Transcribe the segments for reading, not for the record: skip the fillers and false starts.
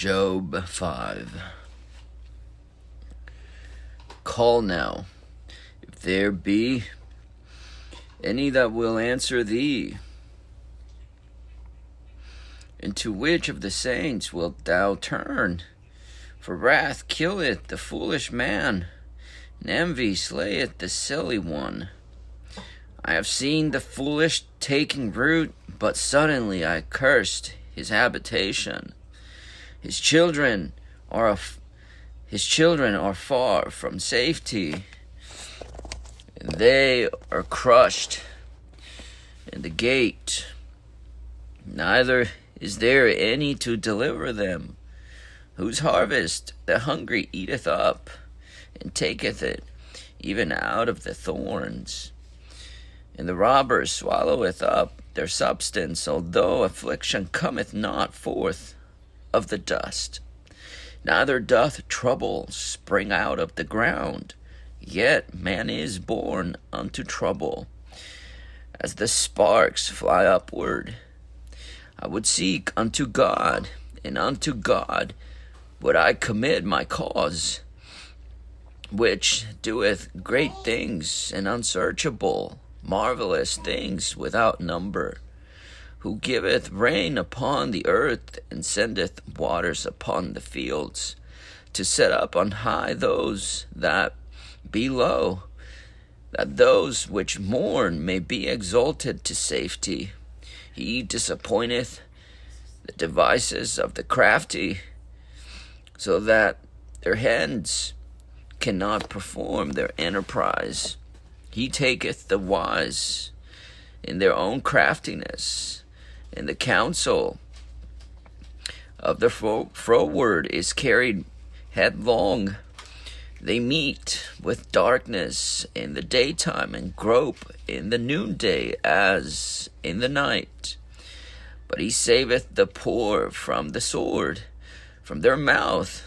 Job 5. Call now, if there be any that will answer thee. And to which of the saints wilt thou turn? For wrath killeth the foolish man, and envy slayeth the silly one. I have seen the foolish taking root, but suddenly I cursed his habitation. His children are far from safety, and they are crushed in the gate. Neither is there any to deliver them, whose harvest the hungry eateth up, and taketh it even out of the thorns. And the robber swalloweth up their substance, although affliction cometh not forth of the dust. Neither doth trouble spring out of the ground, yet man is born unto trouble. As the sparks fly upward, I would seek unto God, and unto God would I commit my cause, which doeth great things and unsearchable, marvelous things without number, who giveth rain upon the earth, and sendeth waters upon the fields, to set up on high those that be low, that those which mourn may be exalted to safety. He disappointeth the devices of the crafty, so that their hands cannot perform their enterprise. He taketh the wise in their own craftiness, and the counsel of the froward is carried headlong. They meet with darkness in the daytime, and grope in the noonday as in the night. But he saveth the poor from the sword, from their mouth,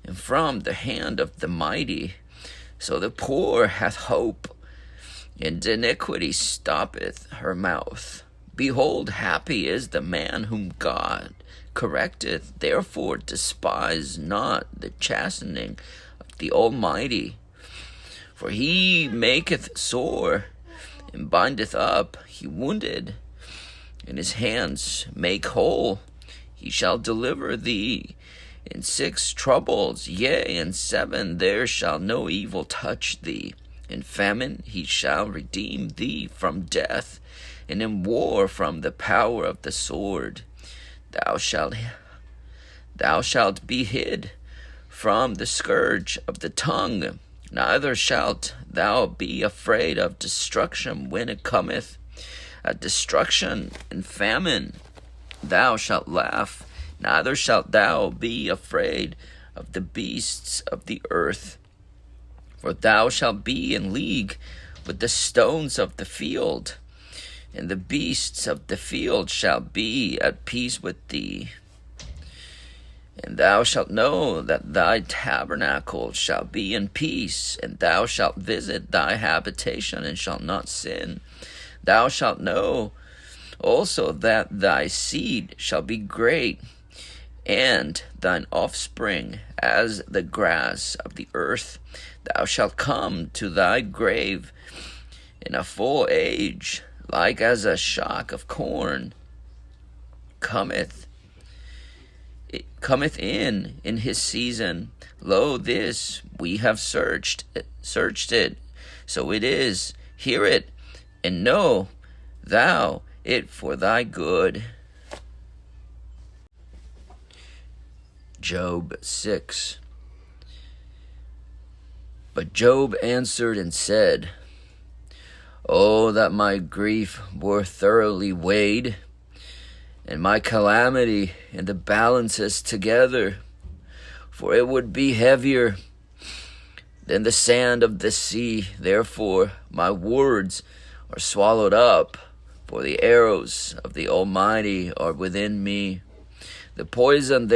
and from the hand of the mighty. So the poor hath hope, and iniquity stoppeth her mouth. Behold, happy is the man whom God correcteth. Therefore despise not the chastening of the Almighty. For he maketh sore, and bindeth up. He wounded, and his hands make whole. He shall deliver thee in 6 troubles, yea, in 7 there shall no evil touch thee. In famine he shall redeem thee from death, and in war from the power of the sword. Thou shalt be hid from the scourge of the tongue, neither shalt thou be afraid of destruction when it cometh. At destruction and famine thou shalt laugh, neither shalt thou be afraid of the beasts of the earth. For thou shalt be in league with the stones of the field, and the beasts of the field shall be at peace with thee. And thou shalt know that thy tabernacle shall be in peace, and thou shalt visit thy habitation, and shalt not sin. Thou shalt know also that thy seed shall be great, and thine offspring as the grass of the earth. Thou shalt come to thy grave in a full age, like as a shock of corn cometh in his season. Lo, this we have searched it, so it is. Hear it, and know thou it for thy good. Job 6. But Job answered and said, Oh, that my grief were thoroughly weighed, and my calamity in the balances together, for it would be heavier than the sand of the sea. Therefore my words are swallowed up, for the arrows of the Almighty are within me. The poison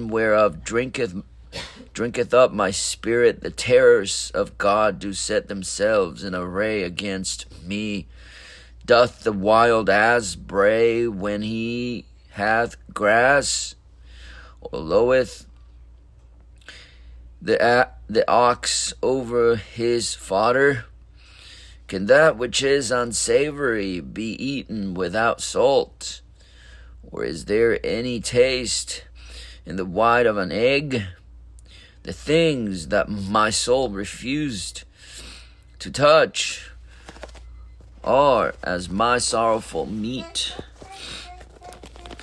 whereof drinketh up my spirit. The terrors of God do set themselves in array against me. Doth the wild ass bray when he hath grass? or loweth the ox over his fodder? Can that which is unsavory be eaten without salt? Or is there any taste in the white of an egg? The things that my soul refused to touch are as my sorrowful meat.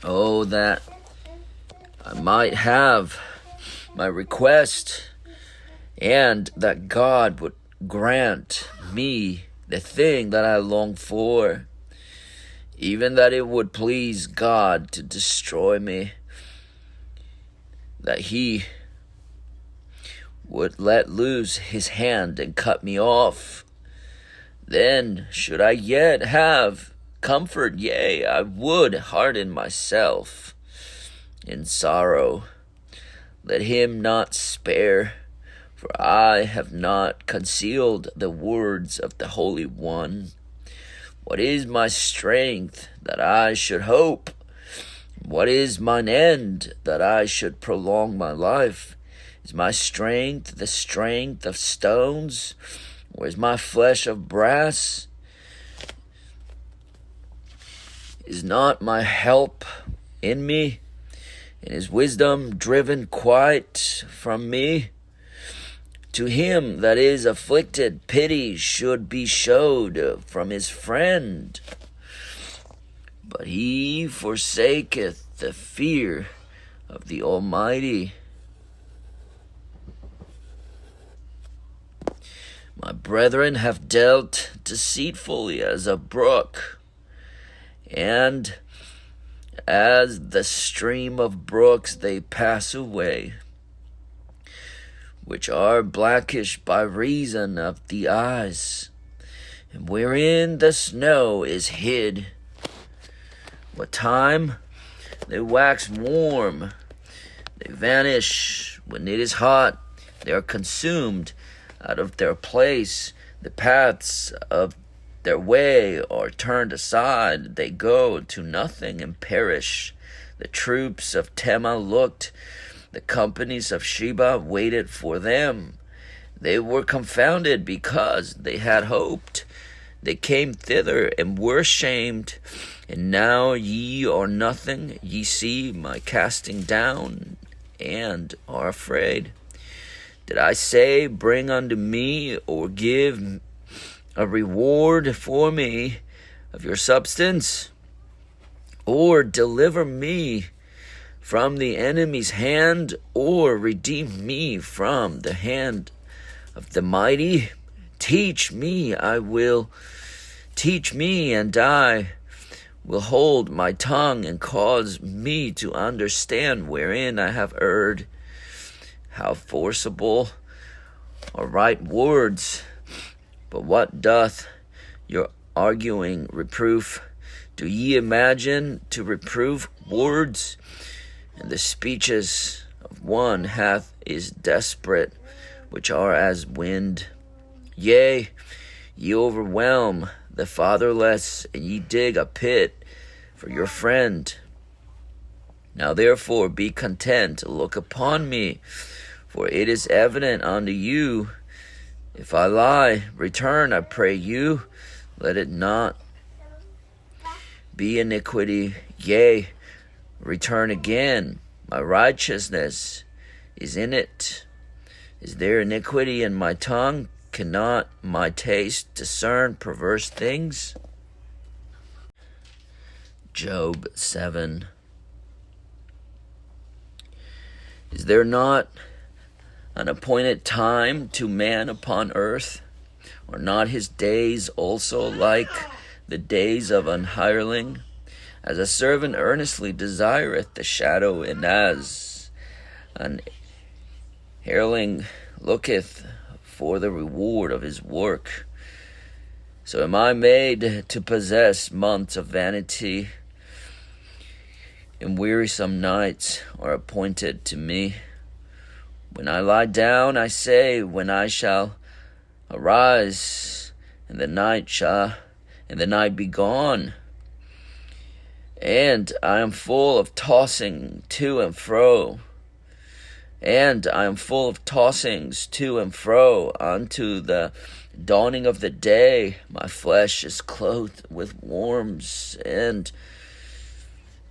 Oh, that I might have my request, and that God would grant me the thing that I long for, even that it would please God to destroy me, that he would let loose his hand and cut me off. Then should I yet have comfort, yea, I would harden myself in sorrow. Let him not spare, for I have not concealed the words of the Holy One. What is my strength that I should hope? What is mine end that I should prolong my life? Is my strength the strength of stones, or is my flesh of brass? Is not my help in me, and is wisdom driven quite from me? To him that is afflicted, pity should be showed from his friend. But he forsaketh the fear of the Almighty. My brethren have dealt deceitfully as a brook, and as the stream of brooks they pass away, which are blackish by reason of the eyes, and wherein the snow is hid. What time they wax warm, they vanish. When it is hot, they are consumed out of their place. The paths of their way are turned aside. They go to nothing and perish. The troops of Tema looked. The companies of Sheba waited for them. They were confounded because they had hoped. They came thither and were shamed. And now ye are nothing. Ye see my casting down and are afraid. Did I say, bring unto me, or give a reward for me of your substance? Or deliver me from the enemy's hand, or redeem me from the hand of the mighty? Teach me, I will. Teach me, and I will hold my tongue, and cause me to understand wherein I have erred. How forcible are right words, but what doth your arguing reproof? Do ye imagine to reprove words? And the speeches of one is desperate, which are as wind. Yea, ye overwhelm the fatherless, and ye dig a pit for your friend. Now therefore be content, look upon me, for it is evident unto you. If I lie, return, I pray you. Let it not be iniquity. Yea, return again. My righteousness is in it. Is there iniquity in my tongue? Cannot my taste discern perverse things? Job 7. Is there not an appointed time to man upon earth? Are not his days also like the days of an hireling? As a servant earnestly desireth the shadow, and as an hireling looketh for the reward of his work, so am I made to possess months of vanity, and wearisome nights are appointed to me. When I lie down, I say, when I shall arise, and the night be gone. And I am full of tossing to and fro. And I am full of tossings to and fro unto the dawning of the day. My flesh is clothed with worms and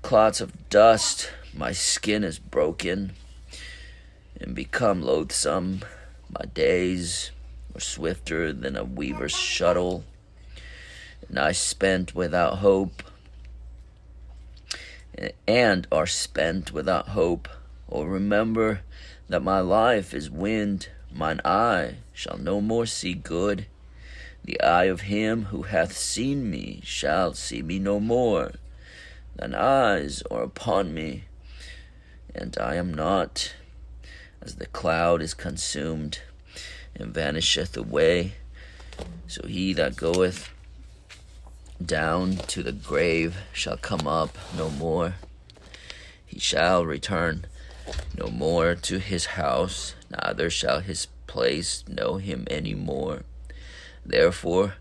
clots of dust. My skin is broken and become loathsome. My days are swifter than a weaver's shuttle, and I spent without hope, and are spent without hope. Oh, remember that my life is wind. Mine eye shall no more see good. The eye of him who hath seen me shall see me no more. Thine eyes are upon me, and I am not. As the cloud is consumed and vanisheth away, so he that goeth down to the grave shall come up no more. He shall return no more to his house, neither shall his place know him any more. Therefore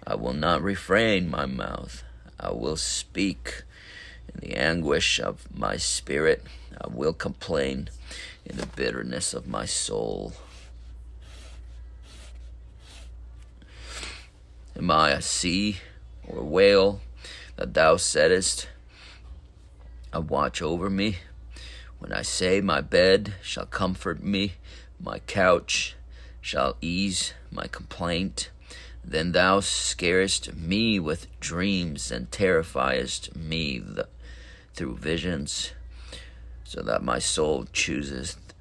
I will not refrain my mouth. I will speak in the anguish of my spirit. I will complain in the bitterness of my soul. Am I a sea or whale that thou settest a watch over me? When I say my bed shall comfort me, my couch shall ease my complaint, then thou scarest me with dreams and terrifiest me through visions, so that my soul chooseth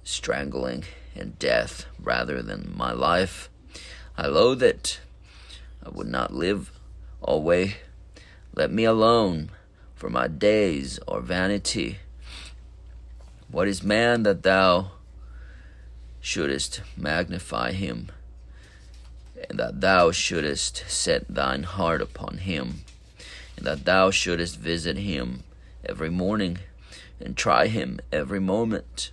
strangling and death rather than my life. I loathe it. I would not live alway. Let me alone, for my days are vanity. What is man that thou shouldest magnify him, and that thou shouldest set thine heart upon him, and that thou shouldest visit him every morning, and try him every moment?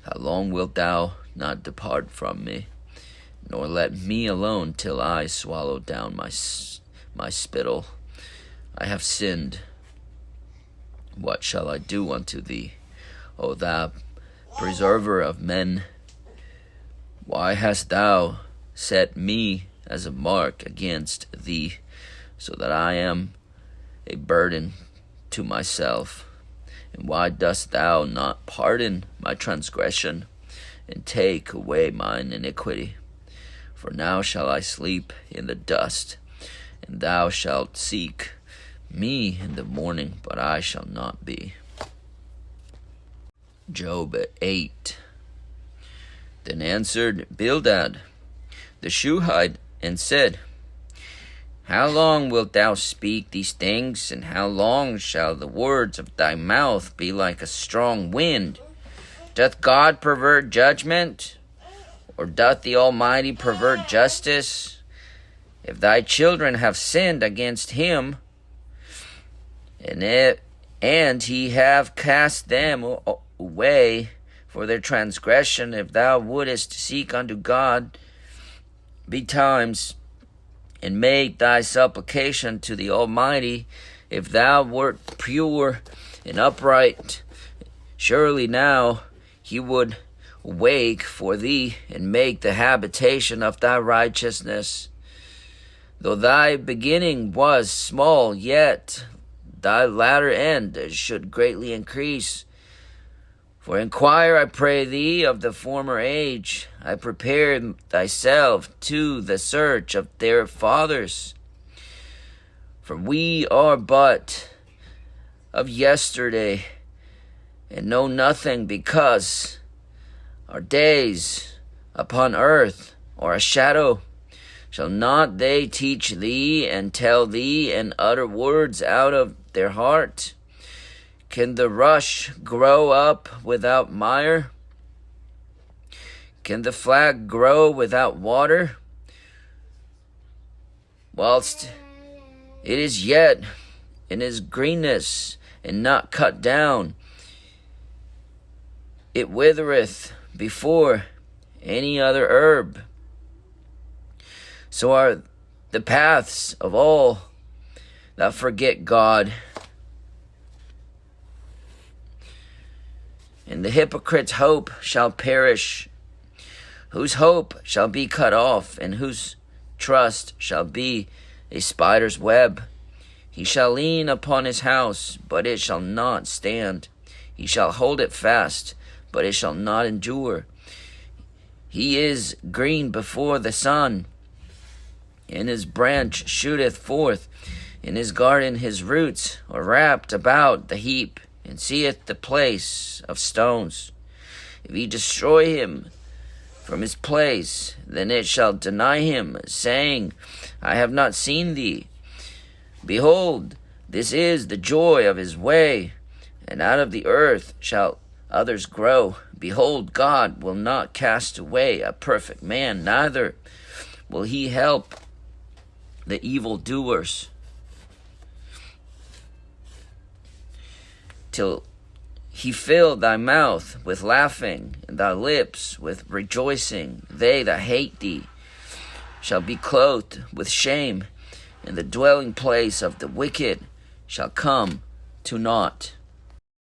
How long wilt thou not depart from me, nor let me alone till I swallow down my spittle? I have sinned. What shall I do unto thee, O thou preserver of men? Why hast thou set me as a mark against thee, so that I am a burden to myself? And why dost thou not pardon my transgression, and take away mine iniquity? For now shall I sleep in the dust, and thou shalt seek me in the morning, but I shall not be. Job 8. Then answered Bildad the Shuhite, and said, How long wilt thou speak these things, and how long shall the words of thy mouth be like a strong wind? Doth God pervert judgment, or doth the Almighty pervert justice? If thy children have sinned against him, and he have cast them away for their transgression, if thou wouldest seek unto God betimes, and make thy supplication to the Almighty, if thou wert pure and upright, surely now he would wake for thee, and make the habitation of thy righteousness. Though thy beginning was small, yet thy latter end should greatly increase. For inquire, I pray thee, of the former age. I prepared thyself to the search of their fathers. For we are but of yesterday, and know nothing, because our days upon earth are a shadow. Shall not they teach thee, and tell thee, and utter words out of their heart? Can the rush grow up without mire? Can the flag grow without water? Whilst it is yet in its greenness, and not cut down, it withereth before any other herb. So are the paths of all that forget God, And the hypocrite's hope shall perish, whose hope shall be cut off, and whose trust shall be a spider's web. He shall lean upon his house, but it shall not stand. He shall hold it fast, but it shall not endure. He is green before the sun, and his branch shooteth forth. In his garden his roots are wrapped about the heap, and seeth the place of stones. If he destroy him from his place, then it shall deny him, saying, I have not seen thee. Behold, this is the joy of his way, and out of the earth shall others grow. Behold, God will not cast away a perfect man, neither will he help the evildoers, till he fill thy mouth with laughing, and thy lips with rejoicing. They that hate thee shall be clothed with shame, and the dwelling place of the wicked shall come to naught.